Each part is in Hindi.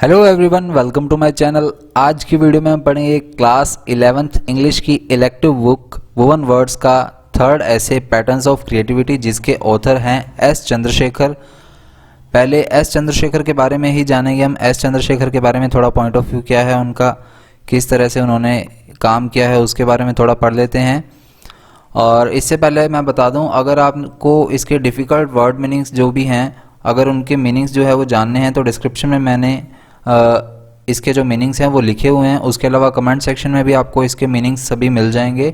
Hello everyone, welcome to my channel. आज की वीडियो में हम पढ़ेंगे क्लास 11th इंग्लिश की इलेक्टिव बुक वुवन वर्ड्स का third essay patterns of creativity, जिसके ऑथर हैं एस चंद्रशेखर। पहले एस चंद्रशेखर के बारे में ही जानेंगे हम। एस चंद्रशेखर के बारे में थोड़ा पॉइंट ऑफ व्यू क्या है उनका, किस तरह से उन्होंने काम किया है, उसके बारे में थोड़ा पढ़ लेते हैं। और इससे पहले मैं बता दूं, अगर आपको इसके डिफ़िकल्ट वर्ड मीनिंग्स जो भी हैं, अगर उनके मीनिंग्स जो है वो जानने हैं तो डिस्क्रिप्शन में मैंने इसके जो मीनिंग्स हैं वो लिखे हुए हैं। उसके अलावा कमेंट सेक्शन में भी आपको इसके मीनिंग्स सभी मिल जाएंगे।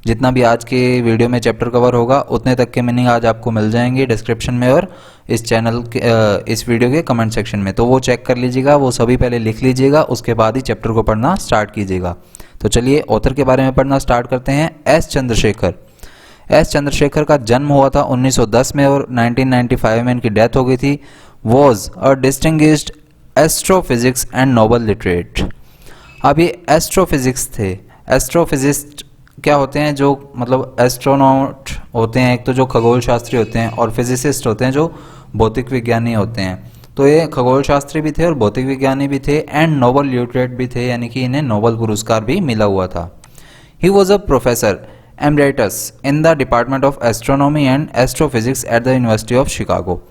जितना भी आज के वीडियो में चैप्टर कवर होगा उतने तक के मीनिंग आज आपको मिल जाएंगे डिस्क्रिप्शन में और इस चैनल के इस वीडियो के कमेंट सेक्शन में। तो वो चेक कर लीजिएगा, वो सभी पहले लिख लीजिएगा, उसके बाद ही चैप्टर को पढ़ना स्टार्ट कीजिएगा। तो चलिए ऑथर के बारे में पढ़ना स्टार्ट करते हैं। एस चंद्रशेखर। एस चंद्रशेखर का जन्म हुआ था 1910 में और 1995 में इनकी डेथ हो गई थी। Was a distinguished astrophysics and Nobel laureate. अब ये एस्ट्रोफिजिक्स थे। एस्ट्रोफिजिस्ट क्या होते हैं? जो मतलब एस्ट्रोनॉट होते हैं, एक तो जो खगोल शास्त्री होते हैं, और फिजिसिस्ट होते हैं जो भौतिक विज्ञानी होते हैं। तो ये खगोल शास्त्री भी थे और भौतिक विज्ञानी भी थे एंड नोबल लिटरेट भी थे, यानी कि इन्हें नोबल पुरस्कार भी मिला हुआ था। He was a professor emeritus in the department of astronomy and astrophysics at the university of Chicago.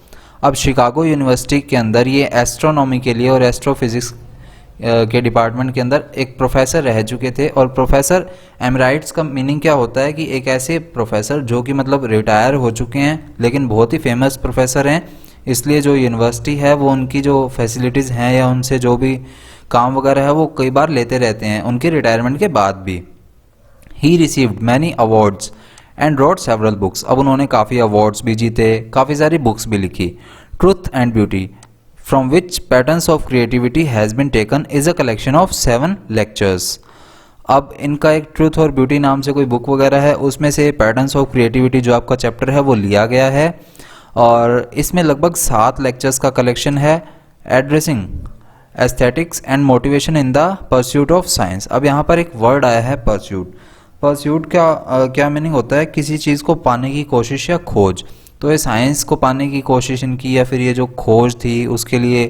अब शिकागो यूनिवर्सिटी के अंदर ये एस्ट्रोनॉमी के लिए और एस्ट्रोफिजिक्स के डिपार्टमेंट के अंदर एक प्रोफेसर रह चुके थे। और प्रोफेसर एमराइट्स का मीनिंग क्या होता है कि एक ऐसे प्रोफेसर जो कि मतलब रिटायर हो चुके हैं लेकिन बहुत ही फेमस प्रोफेसर हैं, इसलिए जो यूनिवर्सिटी है वो उनकी जो फैसिलिटीज़ हैं या उनसे जो भी काम वगैरह है वो कई बार लेते रहते हैं उनकी रिटायरमेंट के बाद भी। He received many awards and wrote several books. अब उन्होंने काफ़ी अवार्ड्स भी जीते, काफ़ी सारी बुक्स भी लिखी। Truth and beauty from which patterns of creativity has been taken is a collection of 7 lectures. अब इनका एक ट्रूथ और ब्यूटी नाम से कोई बुक वगैरह है, उसमें से पैटर्न्स ऑफ क्रिएटिविटी जो आपका चैप्टर है वो लिया गया है और इसमें लगभग 7 लेक्चर्स का कलेक्शन है। Addressing aesthetics and motivation in the pursuit of science. अब यहाँ पर एक वर्ड आया है परस्यूट। परस्यूट क्या मीनिंग होता है? किसी चीज़ को पाने की कोशिश या खोज। तो ये साइंस को पाने की कोशिश इनकी, या फिर ये जो खोज थी उसके लिए।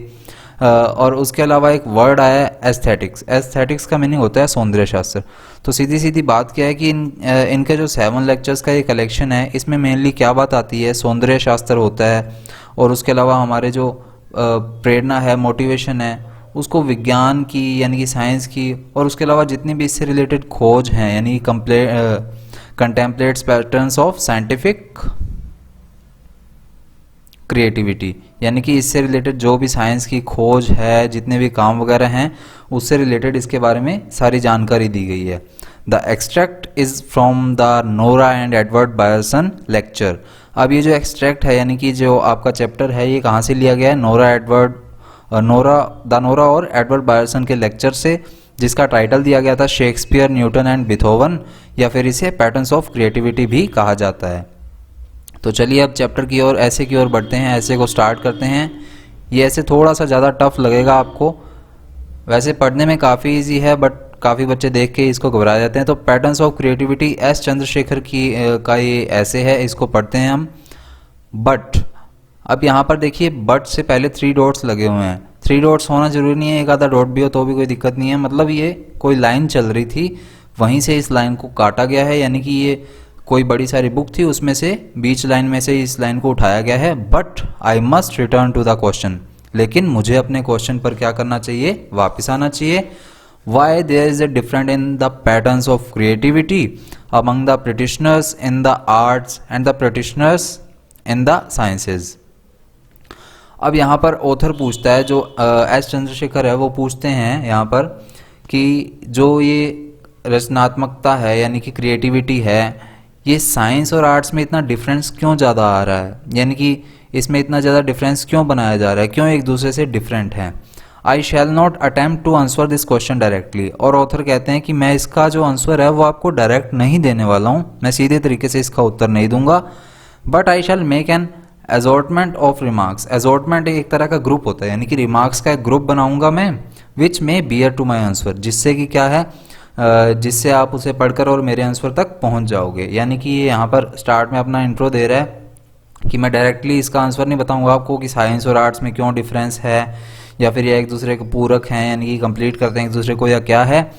और उसके अलावा एक वर्ड आया है एस्थेटिक्स। एस्थेटिक्स का मीनिंग होता है सौंदर्य शास्त्र। तो सीधी सीधी बात क्या है कि इनके जो 7 लेक्चर्स का ये कलेक्शन है, इसमें मेनली क्या बात आती है? सौंदर्य शास्त्र होता है और उसके अलावा हमारे जो प्रेरणा है, मोटिवेशन है, उसको विज्ञान की यानी कि साइंस की, और उसके अलावा जितनी भी इससे रिलेटेड खोज हैं यानी कंटेम्पलेट्स पैटर्न्स ऑफ साइंटिफिक क्रिएटिविटी, यानी कि इससे रिलेटेड जो भी साइंस की खोज है, जितने भी काम वगैरह हैं, उससे रिलेटेड इसके बारे में सारी जानकारी दी गई है। The extract is from the Nora and Edward Byerson lecture. अब ये जो एक्सट्रैक्ट है यानी कि जो आपका चैप्टर है, ये कहाँ से लिया गया है? नोरा और एडवर्ड बायरसन के लेक्चर से, जिसका टाइटल दिया गया था शेक्सपियर, न्यूटन एंड बीथोवन, या फिर इसे पैटर्न्स ऑफ क्रिएटिविटी भी कहा जाता है। तो चलिए अब चैप्टर की ओर, ऐसे की ओर बढ़ते हैं। ऐसे को स्टार्ट करते हैं। ये ऐसे थोड़ा सा ज़्यादा टफ लगेगा आपको, वैसे पढ़ने में काफ़ी इजी है बट काफ़ी बच्चे देख के इसको घबरा जाते हैं। तो patterns of creativity S Chandrashekhar का ये ऐसे है, इसको पढ़ते हैं हम। बट अब यहाँ पर देखिए, बट से पहले 3 डॉट्स लगे हुए हैं। 3 डॉट्स होना जरूरी नहीं है, एक आधा डॉट भी हो तो भी कोई दिक्कत नहीं है। मतलब ये कोई लाइन चल रही थी, वहीं से इस लाइन को काटा गया है, यानी कि ये कोई बड़ी सारी बुक थी, उसमें से बीच लाइन में से इस लाइन को उठाया गया है। But I must return to the question. लेकिन मुझे अपने क्वेश्चन पर क्या करना चाहिए? वापस आना चाहिए। Why there is a different in the patterns of creativity among the practitioners in the arts and the practitioners in the sciences. अब यहाँ पर ऑथर पूछता है, जो एस चंद्रशेखर है वो पूछते हैं यहाँ पर कि जो ये रचनात्मकता है यानी कि क्रिएटिविटी है, ये साइंस और आर्ट्स में इतना डिफरेंस क्यों ज़्यादा आ रहा है, यानी कि इसमें इतना ज़्यादा डिफरेंस क्यों बनाया जा रहा है, क्यों एक दूसरे से डिफरेंट है। I shall not attempt to answer this question directly. और ऑथर कहते हैं कि मैं इसका जो आंसर है वो आपको डायरेक्ट नहीं देने वाला हूँ, मैं सीधे तरीके से इसका उत्तर नहीं दूंगा। But I shall make an assortment of remarks. Assortment एक तरह का ग्रुप होता है, यानी कि रिमार्क्स का एक ग्रुप बनाऊंगा मैं, विच मे बियर टू माई आंसर, जिससे कि क्या है, जिससे आप उसे पढ़कर और मेरे आंसर तक पहुंच जाओगे। यानी कि ये यहाँ पर स्टार्ट में अपना इंट्रो दे रहा है कि मैं डायरेक्टली इसका आंसर नहीं बताऊंगा आपको कि साइंस और आर्ट्स में क्यों डिफरेंस है, या फिर ये एक दूसरे के पूरक हैं यानी कि कंप्लीट करते हैं एक दूसरे को, या क्या है।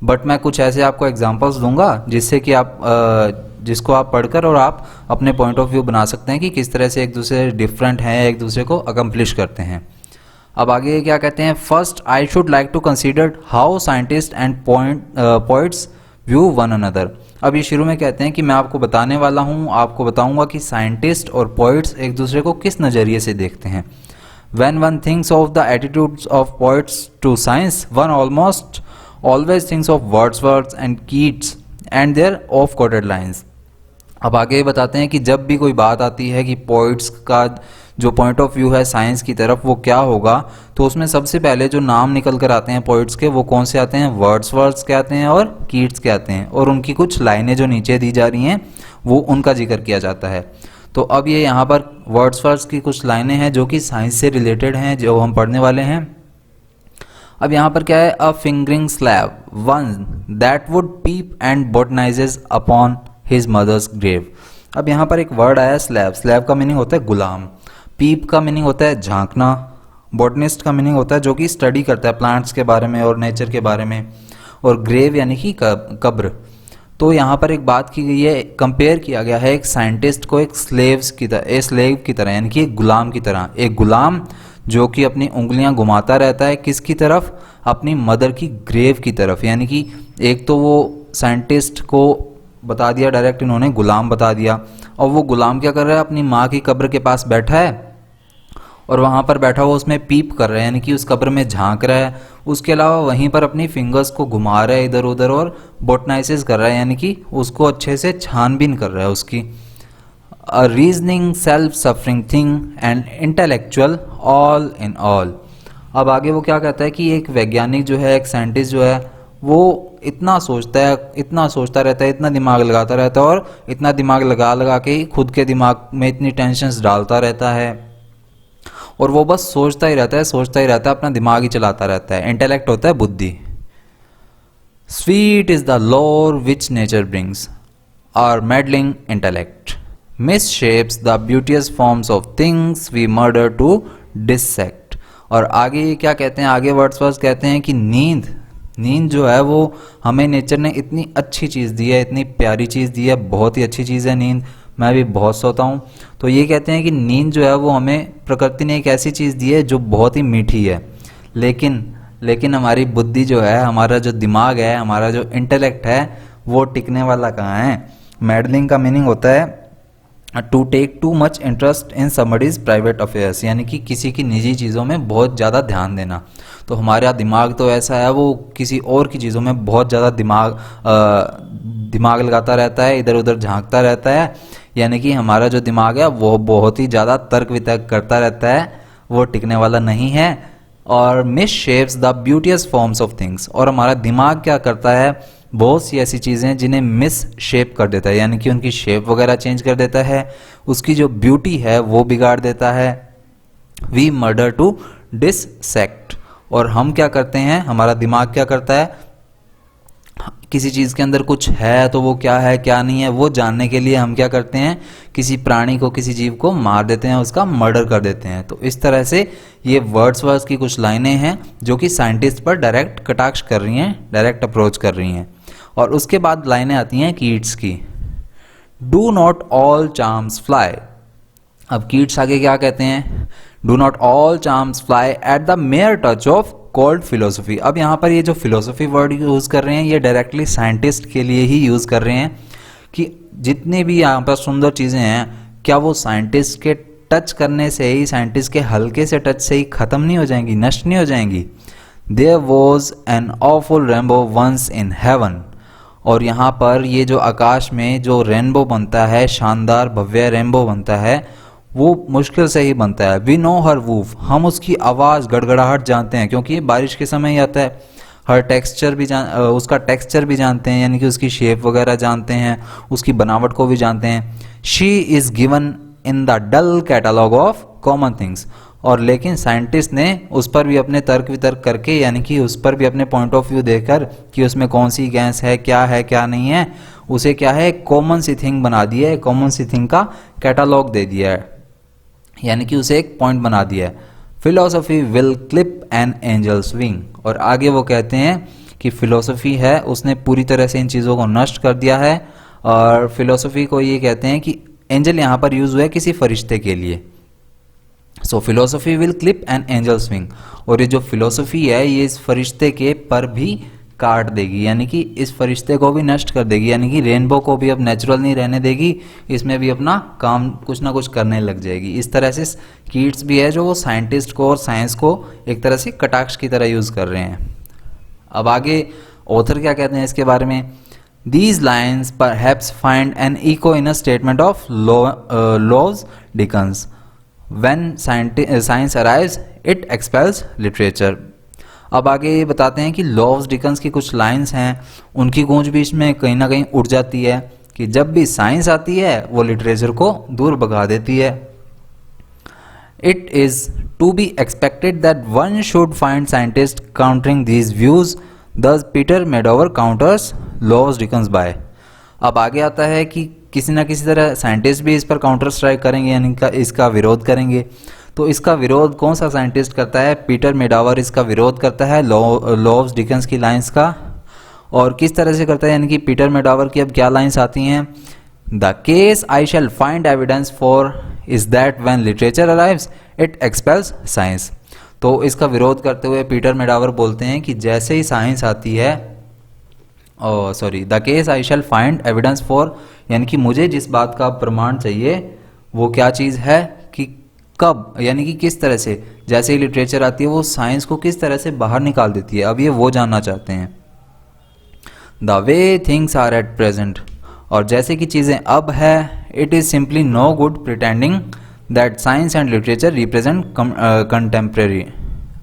बट मैं कुछ ऐसे आपको एग्जांपल्स दूंगा जिससे कि आप जिसको आप पढ़कर और आप अपने पॉइंट ऑफ व्यू बना सकते हैं कि किस तरह से एक दूसरे डिफरेंट हैं, एक दूसरे को अकम्प्लिश करते हैं। अब आगे क्या कहते हैं, first I should like to consider how scientist and poets view one another. अब ये शुरू में कहते हैं कि मैं आपको बताने वाला हूँ, आपको बताऊंगा कि साइंटिस्ट और पोइट्स एक दूसरे को किस नज़रिए से देखते हैं। When one thinks of the attitudes of poets to science, one almost always thinks of Wordsworth and Keats and their off-quoted lines। अब आगे बताते हैं कि जब भी कोई बात आती है कि पोइट्स का जो पॉइंट ऑफ व्यू है साइंस की तरफ वो क्या होगा, तो उसमें सबसे पहले जो नाम निकल कर आते हैं पोइट्स के वो कौन से आते हैं, वर्ड्सवर्थ के आते हैं और कीट्स के आते हैं, और उनकी कुछ लाइनें जो नीचे दी जा रही हैं वो उनका जिक्र किया जाता है। तो अब ये यहाँ पर वर्ड्सवर्थ की कुछ लाइनें हैं जो कि साइंस से रिलेटेड हैं, जो हम पढ़ने वाले हैं। अब यहाँ पर क्या है, a fingering slave one that would peep and botanizes upon his mother's grave. अब यहाँ पर एक वर्ड आया स्लैब। स्लैब का मीनिंग होता है गुलाम, पीप का मीनिंग होता है झांकना, बॉटनिस्ट का मीनिंग होता है जो कि स्टडी करता है प्लांट्स के बारे में और नेचर के बारे में, और ग्रेव यानी कि कब्र। तो यहाँ पर एक बात की गई है, कंपेयर किया गया है एक साइंटिस्ट को एक स्लेव की तरह यानी कि एक गुलाम की तरह, एक गुलाम जो कि अपनी उंगलियां घुमाता रहता है किसकी तरफ, अपनी मदर की ग्रेव की तरफ। यानी कि एक तो वो साइंटिस्ट को बता दिया डायरेक्ट इन्होंने, गुलाम बता दिया, और वो गुलाम क्या कर रहा है, अपनी माँ की कब्र के पास बैठा है और वहाँ पर बैठा हुआ उसमें पीप कर रहा है यानी कि उस कब्र में झांक रहा है। उसके अलावा वहीं पर अपनी फिंगर्स को घुमा रहा है इधर उधर और बोटनाइसिस कर रहा है यानी कि उसको अच्छे से छानबीन कर रहा है उसकी। A reasoning self suffering thing and intellectual all in all. अब आगे वो क्या कहता है कि एक वैज्ञानिक जो है, एक साइंटिस्ट जो है, वो इतना सोचता रहता है, इतना दिमाग लगाता रहता है और इतना दिमाग लगा के खुद के दिमाग में इतनी टेंशन्स डालता रहता है और वो बस सोचता ही रहता है, अपना दिमाग ही चलाता रहता है। इंटेलेक्ट होता है बुद्धि। Sweet is the lore which nature brings our meddling intellect misshapes the beauteous forms of things we murder to dissect. और आगे ये क्या कहते हैं, आगे वर्ड्सवर्थ कहते हैं कि नींद जो है वो हमें नेचर ने इतनी अच्छी चीज़ दी है, इतनी प्यारी चीज़ दी है, बहुत ही अच्छी चीज़ है नींद। मैं भी बहुत सोता हूँ। तो ये कहते हैं कि नींद जो है वो हमें प्रकृति ने एक ऐसी चीज़ दी है जो बहुत ही मीठी है, लेकिन हमारी बुद्धि जो है, हमारा जो दिमाग है, हमारा जो इंटेलेक्ट है वो टिकने वाला कहाँ है। मेडलिंग का मीनिंग होता है to take too much interest in somebody's private affairs, यानी कि किसी की निजी चीज़ों में बहुत ज़्यादा ध्यान देना। तो हमारा दिमाग तो ऐसा है, वो किसी और की चीज़ों में बहुत ज़्यादा दिमाग लगाता रहता है, इधर उधर झांकता रहता है, यानी कि हमारा जो दिमाग है वो बहुत ही ज़्यादा तर्क वितर्क करता रहता है, वो टिकने वाला नहीं है। और miss shapes the beauteous forms of things, और हमारा दिमाग क्या करता है, बहुत सी ऐसी चीज़ें जिन्हें मिस शेप कर देता है, यानी कि उनकी शेप वगैरह चेंज कर देता है, उसकी जो ब्यूटी है वो बिगाड़ देता है। वी मर्डर टू डिसेक्ट, और हम क्या करते हैं, हमारा दिमाग क्या करता है, किसी चीज़ के अंदर कुछ है तो वो क्या है क्या नहीं है वो जानने के लिए हम क्या करते हैं, किसी प्राणी को, किसी जीव को मार देते हैं, उसका मर्डर कर देते हैं। तो इस तरह से ये वर्ड्सवर्थ की कुछ लाइनें हैं जो कि साइंटिस्ट पर डायरेक्ट कटाक्ष कर रही हैं, डायरेक्ट अप्रोच कर रही हैं। और उसके बाद लाइनें आती हैं कीट्स की, do not all charms fly. अब कीट्स आगे क्या कहते हैं, do not all charms fly at the mayor touch of cold philosophy. अब यहाँ पर ये जो फिलोसफी वर्ड यूज़ कर रहे हैं ये डायरेक्टली साइंटिस्ट के लिए ही यूज़ कर रहे हैं कि जितनी भी यहाँ पर सुंदर चीज़ें हैं क्या वो साइंटिस्ट के टच करने से ही, साइंटिस्ट के हल्के से टच से ही ख़त्म नहीं हो जाएंगी, नष्ट नहीं हो जाएंगी। There was an awful rainbow once in heaven. और यहाँ पर ये जो आकाश में जो रेनबो बनता है, शानदार भव्य रेनबो बनता है, वो मुश्किल से ही बनता है। वी नो हर वूफ, हम उसकी आवाज़ गड़गड़ाहट जानते हैं क्योंकि ये बारिश के समय ही आता है। हर टेक्सचर भी उसका टेक्सचर भी जानते हैं, यानी कि उसकी शेप वगैरह जानते हैं, उसकी बनावट को भी जानते हैं। She is given in the dull catalogue of common things. और लेकिन साइंटिस्ट ने उस पर भी अपने तर्क वितर्क करके, यानी कि उस पर भी अपने पॉइंट ऑफ व्यू देकर कि उसमें कौन सी गैस है क्या नहीं है, उसे क्या है, कॉमन सी थिंग बना दिया है, कॉमन सी थिंग का कैटलॉग दे दिया है, यानी कि उसे एक पॉइंट बना दिया है। Philosophy will clip an angel's wing. और आगे वो कहते हैं कि फिलोसफी है उसने पूरी तरह से इन चीज़ों को नष्ट कर दिया है, और फिलोसफी को ये कहते हैं कि एंजल यहाँ पर यूज हुआ है किसी फरिश्ते के लिए। So philosophy will clip an angel's wing, और ये जो फिलोसफी है ये इस फरिश्ते के पर भी काट देगी, यानी कि इस फरिश्ते को भी नष्ट कर देगी, यानी कि रेनबो को भी अब नेचुरल नहीं रहने देगी, इसमें भी अपना काम कुछ ना कुछ करने लग जाएगी। इस तरह से कीट्स भी है जो वो साइंटिस्ट को और साइंस को एक तरह से कटाक्ष की तरह यूज़ कर रहे हैं। अब आगे ऑथर क्या कहते हैं इसके बारे में। These lines perhaps find an echo in a statement of Lowes Dickens. When science arrives, it expels literature. अब आगे ये बताते हैं कि लॉव्स डिकन्स की कुछ लाइंस हैं, उनकी गूंज भी इसमें कहीं ना कहीं उड़ जाती है कि जब भी साइंस आती है वो लिटरेचर को दूर भगा देती है। It is to be expected that one should find scientists countering these views. Thus Peter Madower counters Lowes Dickens by. अब आगे आता है कि किसी ना किसी तरह साइंटिस्ट भी इस पर काउंटर स्ट्राइक करेंगे, यानी इसका विरोध करेंगे। तो इसका विरोध कौन सा साइंटिस्ट करता है? पीटर मेडावर इसका विरोध करता है लॉव्स डिकन्स की लाइंस का। और किस तरह से करता है, यानी कि पीटर मेडावर की अब क्या लाइंस आती हैं? The case I shell find evidence for is that when literature arrives it expels science. तो इसका विरोध करते हुए पीटर मेडावर बोलते हैं कि जैसे ही साइंस आती है, the case I shell find evidence for, यानी कि मुझे जिस बात का प्रमाण चाहिए वो क्या चीज़ है कि कब, यानी कि किस तरह से जैसे ही लिटरेचर आती है वो साइंस को किस तरह से बाहर निकाल देती है। अब ये वो जानना चाहते हैं। The way things are at present, और जैसे कि चीज़ें अब है, it is simply no good pretending that science and literature represent contemporary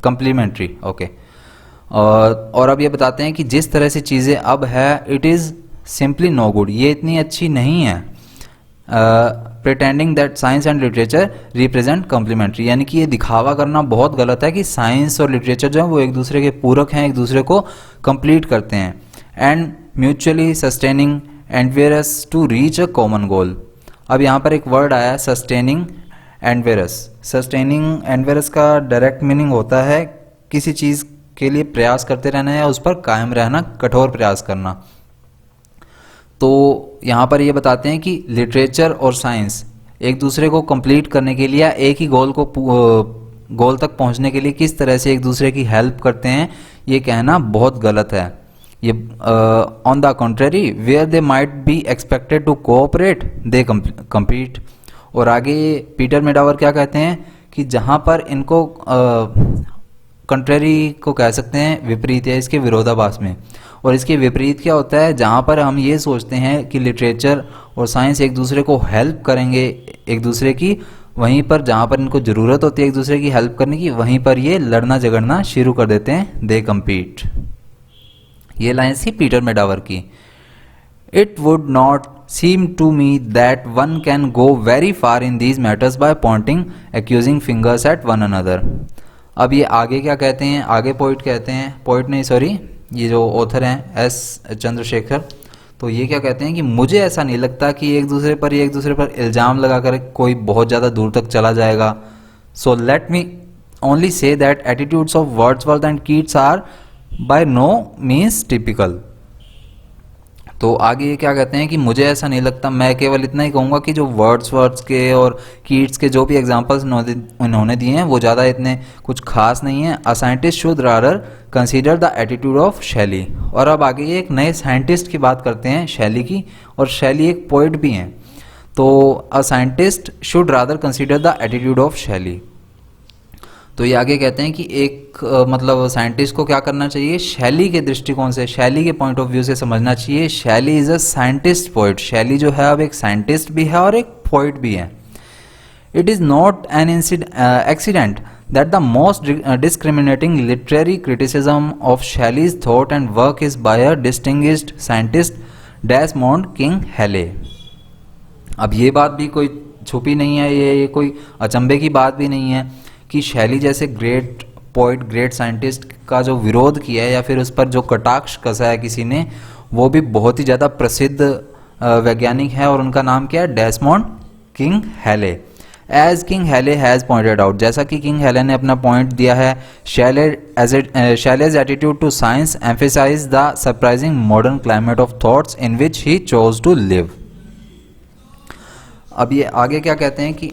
complementary. Okay, और अब ये बताते हैं कि जिस तरह से चीज़ें अब है, it is simply no good, ये इतनी अच्छी नहीं है। Pretending that science and literature represent complementary, यानी कि ये दिखावा करना बहुत गलत है कि साइंस और लिटरेचर जो है वो एक दूसरे के पूरक हैं, एक दूसरे को कंप्लीट करते हैं। And mutually sustaining endeavours to reach a common goal. अब यहाँ पर एक वर्ड आया सस्टेनिंग एंडवेरस। सस्टेनिंग एंडवेरस का डायरेक्ट मीनिंग होता है किसी चीज़ के लिए प्रयास करते रहना या उस पर कायम रहना, कठोर प्रयास करना। तो यहाँ पर ये बताते हैं कि लिटरेचर और साइंस एक दूसरे को कंप्लीट करने के लिए या एक ही गोल तक पहुँचने के लिए किस तरह से एक दूसरे की हेल्प करते हैं, ये कहना बहुत गलत है। ये on the contrary where they might be expected to cooperate they compete. और आगे पीटर मेडावर क्या कहते हैं कि जहाँ पर इनको कंट्रेरी को कह सकते हैं विपरीत है, इसके विरोधाभास में। और इसके विपरीत क्या होता है? जहाँ पर हम ये सोचते हैं कि लिटरेचर और साइंस एक दूसरे को हेल्प करेंगे एक दूसरे की, वहीं पर जहाँ पर इनको ज़रूरत होती है एक दूसरे की हेल्प करने की, वहीं पर ये लड़ना झगड़ना शुरू कर देते हैं। दे कम्पीट। ये लाइन थी पीटर मेडावर की। It would not seem to me that one can go very far in these matters by pointing accusing fingers at one another. अब ये आगे क्या कहते हैं? आगे पोइट कहते हैं, पोइट नहीं सॉरी, ये जो ऑथर हैं एस चंद्रशेखर, तो ये क्या कहते हैं कि मुझे ऐसा नहीं लगता कि एक दूसरे पर इल्ज़ाम लगाकर कोई बहुत ज़्यादा दूर तक चला जाएगा। So let me only say that attitudes of Wordsworth and Keats are by no means typical. तो आगे ये क्या कहते हैं कि मुझे ऐसा नहीं लगता, मैं केवल इतना ही कहूँगा कि जो वर्ड्सवर्थ के और कीट्स के जो भी एग्जांपल्स उन्होंने दिए हैं वो ज़्यादा इतने कुछ खास नहीं है। A scientist should rather consider the attitude of शैली। और अब आगे ये एक नए साइंटिस्ट की बात करते हैं, शैली की, और शैली एक पोइट भी हैं। तो a scientist should rather consider the attitude of शैली। तो ये आगे कहते हैं कि एक मतलब साइंटिस्ट को क्या करना चाहिए? शैली के दृष्टिकोण से, शैली के पॉइंट ऑफ व्यू से समझना चाहिए। शैली इज अ साइंटिस्ट पोइट। शैली जो है अब एक साइंटिस्ट भी है और एक पोइट भी है। It is not an accident that the most discriminating literary criticism of Shelley's thought and work is by a distinguished scientist Desmond King Hele. अब ये बात भी कोई छुपी नहीं है, ये कोई अचंभे की बात भी नहीं है कि शैली जैसे ग्रेट पोइट, ग्रेट साइंटिस्ट का जो विरोध किया है या फिर उस पर जो कटाक्ष कसा है किसी ने, वो भी बहुत ही ज़्यादा प्रसिद्ध वैज्ञानिक है और उनका नाम क्या है? Desmond King Hele. As King Hele has pointed out, जैसा कि किंग हेले ने अपना पॉइंट दिया है, Shelley's attitude to science emphasize the surprising modern climate of thoughts in which he chose to live. अब ये आगे क्या कहते हैं कि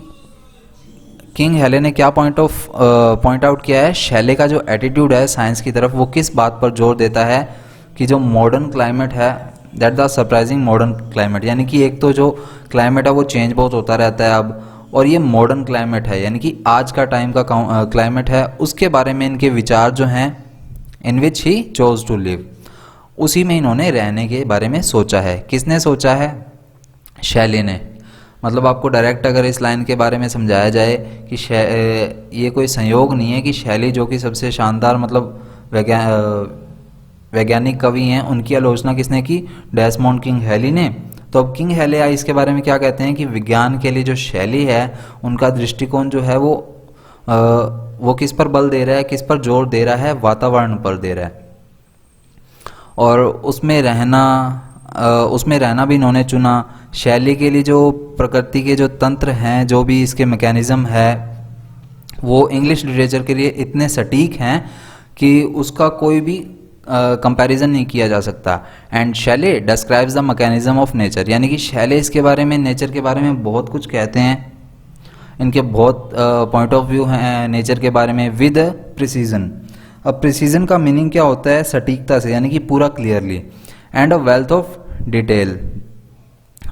किंग हेले ने क्या पॉइंट आउट किया है, शैले का जो एटीट्यूड है साइंस की तरफ वो किस बात पर जोर देता है कि जो मॉडर्न क्लाइमेट है that the surprising modern climate, यानी कि एक तो जो क्लाइमेट है वो चेंज बहुत होता रहता है अब, और ये मॉडर्न क्लाइमेट है यानी कि आज का टाइम का क्लाइमेट है, उसके बारे में इनके विचार जो हैं इन which he chose to live, उसी में इन्होंने रहने के बारे में सोचा है। किसने सोचा है? शैले ने। मतलब आपको डायरेक्ट अगर इस लाइन के बारे में समझाया जाए कि ये कोई संयोग नहीं है कि शैली जो कि सबसे शानदार मतलब वैज्ञानिक कवि हैं, उनकी आलोचना किसने की? डेसमोंड किंग हेली ने। तो अब किंग हेले इसके बारे में क्या कहते हैं कि विज्ञान के लिए जो शैली है उनका दृष्टिकोण जो है वो किस पर बल दे रहा है, किस पर जोर दे रहा है? वातावरण पर दे रहा है, और उसमें रहना भी इन्होंने चुना। शैली के लिए जो प्रकृति के जो तंत्र हैं, जो भी इसके मैकेनिज्म है, वो इंग्लिश लिटरेचर के लिए इतने सटीक हैं कि उसका कोई भी कंपैरिजन नहीं किया जा सकता। And Shelley describes the mechanism of nature, यानी कि शैले इसके बारे में, नेचर के बारे में बहुत कुछ कहते हैं, इनके बहुत पॉइंट ऑफ व्यू हैं नेचर के बारे में विद प्रिसीजन। अब प्रिसीजन का मीनिंग क्या होता है? सटीकता से, यानी कि पूरा clearly. And a wealth of detail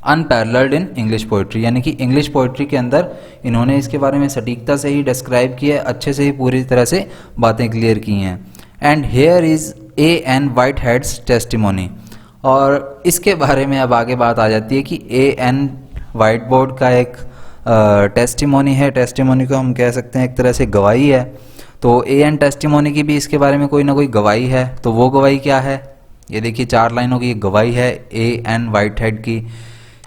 unparalleled in English poetry, यानी कि इंग्लिश पोइट्री के अंदर इन्होंने इसके बारे में सटीकता से ही डिस्क्राइब किया है, अच्छे से ही पूरी तरह से बातें क्लियर की हैं। And here is A.N. Whitehead's testimony, और इसके बारे में अब आगे बात आ जाती है कि A.N. व्हाइटबोर्ड का एक टेस्टिमोनी है। टेस्टिमोनी को हम कह सकते हैं एक तरह से गवाही है। तो A.N. टेस्टिमोनी की भी इसके बारे में कोई ना कोई गवाही है। तो वो गवाही क्या है? ये देखिए 4 लाइनों की गवाही है A.N. व्हाइटहेड की।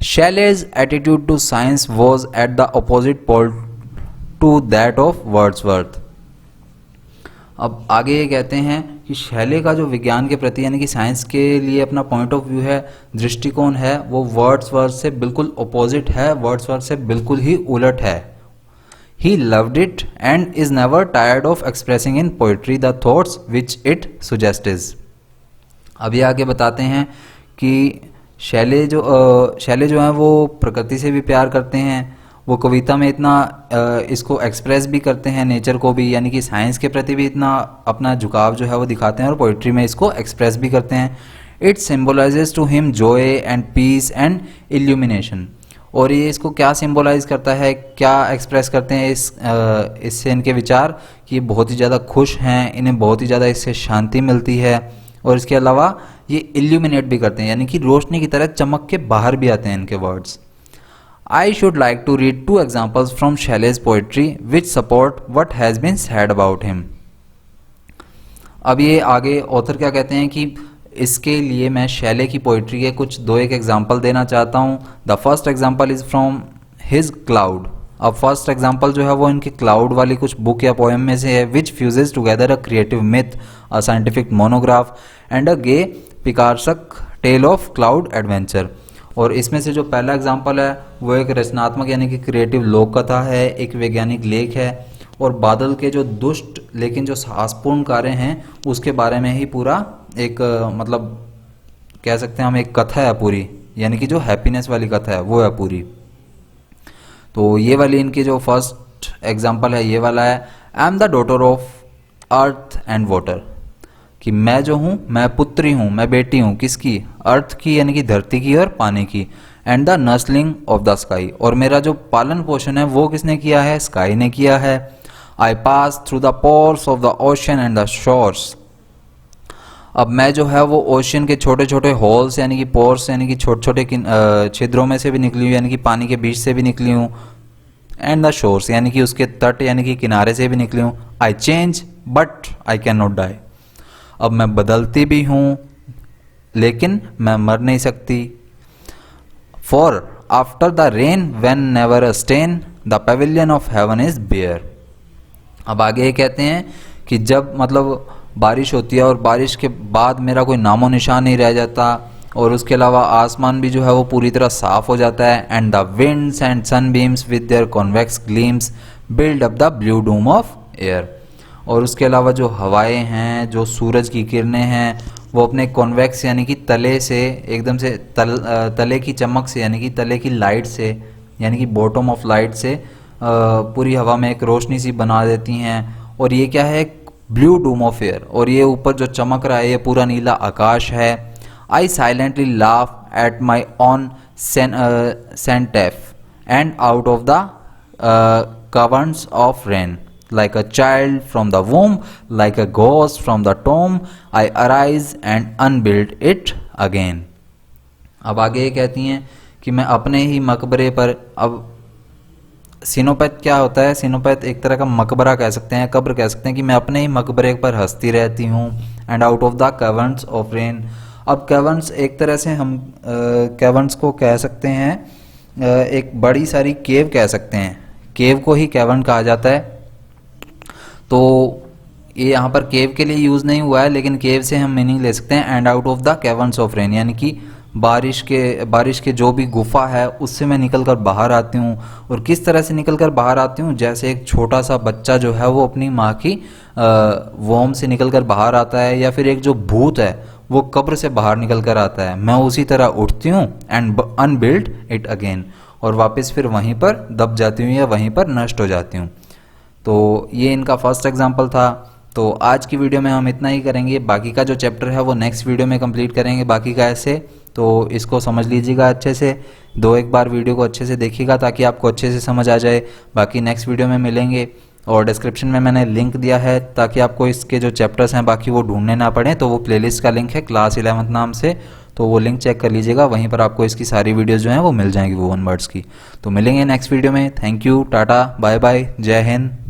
Shelley's attitude to science was at the opposite pole to that of Wordsworth. अब आगे ये कहते हैं कि शैले का जो विज्ञान के प्रति यानी कि साइंस के लिए अपना पॉइंट ऑफ व्यू है, दृष्टिकोण है, वो वर्ड्सवर्थ से बिल्कुल अपोजिट है, वर्ड्सवर्थ से बिल्कुल ही उलट है। He loved it and is never tired of expressing in poetry the thoughts which it suggests. अभी आगे बताते हैं कि शैले जो हैं वो प्रकृति से भी प्यार करते हैं, वो कविता में इतना इसको एक्सप्रेस भी करते हैं, नेचर को भी, यानी कि साइंस के प्रति भी इतना अपना झुकाव जो है वो दिखाते हैं, और पोइट्री में इसको एक्सप्रेस भी करते हैं। It symbolizes to him joy and peace and illumination, और ये इसको क्या सिम्बोलाइज करता है, क्या एक्सप्रेस करते हैं इससे इनके विचार कि ये बहुत ही ज़्यादा खुश हैं, इन्हें बहुत ही ज़्यादा इससे शांति मिलती है, और इसके अलावा ये इल्यूमिनेट भी करते हैं, यानी कि रोशनी की तरह चमक के बाहर भी आते हैं इनके words. I should like to read 2 examples from Shelley's poetry which support what has been said about him. अब ये आगे ऑथर क्या कहते हैं कि इसके लिए मैं शैले की पोइट्री के कुछ 2-1 एग्जाम्पल देना चाहता हूँ। The first example is from his cloud. अब फर्स्ट एग्जाम्पल जो है वो इनकी क्लाउड वाली कुछ बुक या पोएम में से है, which fuses together a creative myth, a scientific monograph and a gay picaresque tale of cloud adventure. और इसमें से जो पहला एग्जाम्पल है वो एक रचनात्मक यानी कि क्रिएटिव लोक कथा है, एक वैज्ञानिक लेख है, और बादल के जो दुष्ट लेकिन जो साहसपूर्ण कार्य हैं उसके बारे में ही पूरा एक मतलब कह सकते हैं हम एक कथा है पूरी, यानी कि जो हैप्पीनेस वाली कथा है वो है पूरी। तो ये वाली इनकी जो फर्स्ट एग्जाम्पल है ये वाला है, I am the daughter of earth and water, कि मैं जो हूँ, मैं पुत्री हूँ, मैं बेटी हूँ, किसकी? अर्थ की यानी कि धरती की और पानी की। And the nursling of the sky, और मेरा जो पालन पोषण है वो किसने किया है? स्काई ने किया है। I pass through the pores of the ocean and the shores, अब मैं जो है वो ओशन के छोटे छोटे होल्स यानी कि पोर्स यानी कि छोटे छोटे छिद्रों में से भी निकली हूँ, यानी कि पानी के बीच से भी निकली हूँ। एंड द शोर्स यानी कि उसके तट यानी कि किनारे से भी निकली हूँ। I change but I can not die, अब मैं बदलती भी हूँ लेकिन मैं मर नहीं सकती। For after the rain when never a stain the pavilion of heaven is bare. अब आगे ये कहते हैं कि जब मतलब बारिश होती है और बारिश के बाद मेरा कोई नामो निशान नहीं रह जाता, और उसके अलावा आसमान भी जो है वो पूरी तरह साफ हो जाता है। And the winds and sunbeams with their convex gleams build up the blue dome of air. और उसके अलावा जो हवाएं हैं, जो सूरज की किरणें हैं, वो अपने कॉन्वेक्स यानी कि तले से एकदम से तले की चमक से यानी कि तले की लाइट से यानी कि बॉटम ऑफ लाइट से पूरी हवा में एक रोशनी सी बना देती हैं। और ये क्या है, ब्लू डूम ऑफ एयर। और ये ऊपर जो चमक रहा है ये पूरा नीला आकाश है। I silently laugh at my own cenotaph and out of the caverns of rain, like a child from the womb, like a ghost from the tomb, I arise and unbuild it again। अब आगे ये कहती हैं कि मैं अपने ही मकबरे पर, अब सिनोपैथ क्या होता है, सिनोपैथ एक तरह का मकबरा कह सकते हैं, कब्र कह सकते हैं, कि मैं अपने ही मकबरे पर हंसती रहती हूँ। And out of the caverns of rain। अब caverns एक तरह से हम caverns को कह सकते हैं, एक बड़ी सारी केव कह सकते हैं, केव को ही कैवर्न कहा जाता है। तो ये यहाँ पर केव के लिए यूज़ नहीं हुआ है, लेकिन केव से हम मीनिंग ले सकते हैं and out of the caverns of rain, यानी कि बारिश के जो भी गुफा है उससे मैं निकल कर बाहर आती हूँ। और किस तरह से निकल कर बाहर आती हूँ, जैसे एक छोटा सा बच्चा जो है वो अपनी माँ की वोम से निकल कर बाहर आता है, या फिर एक जो भूत है वो कब्र से बाहर निकल कर आता है, मैं उसी तरह उठती हूँ एंड अनबिल्ड इट अगेन, और वापस फिर वहीं पर दब जाती हूँ या वहीं पर नष्ट हो जाती हूँ। तो ये इनका फर्स्ट एग्जाम्पल था। तो आज की वीडियो में हम इतना ही करेंगे, बाकी का जो चैप्टर है वो नेक्स्ट वीडियो में कंप्लीट करेंगे बाकी का ऐसे। तो इसको समझ लीजिएगा अच्छे से, एक बार वीडियो को अच्छे से देखिएगा ताकि आपको अच्छे से समझ आ जाए। बाकी नेक्स्ट वीडियो में मिलेंगे, और डिस्क्रिप्शन में मैंने लिंक दिया है ताकि आपको इसके जो चैप्टर्स हैं बाकी वो ढूंढने ना पड़े। तो वो प्लेलिस्ट का लिंक है क्लास 11 नाम से, तो वो लिंक चेक कर लीजिएगा, वहीं पर आपको इसकी सारी वीडियोस जो हैं वो मिल जाएंगी वुवन वर्ड्स की। तो मिलेंगे नेक्स्ट वीडियो में। Thank you, tata, bye bye, जय हिंद।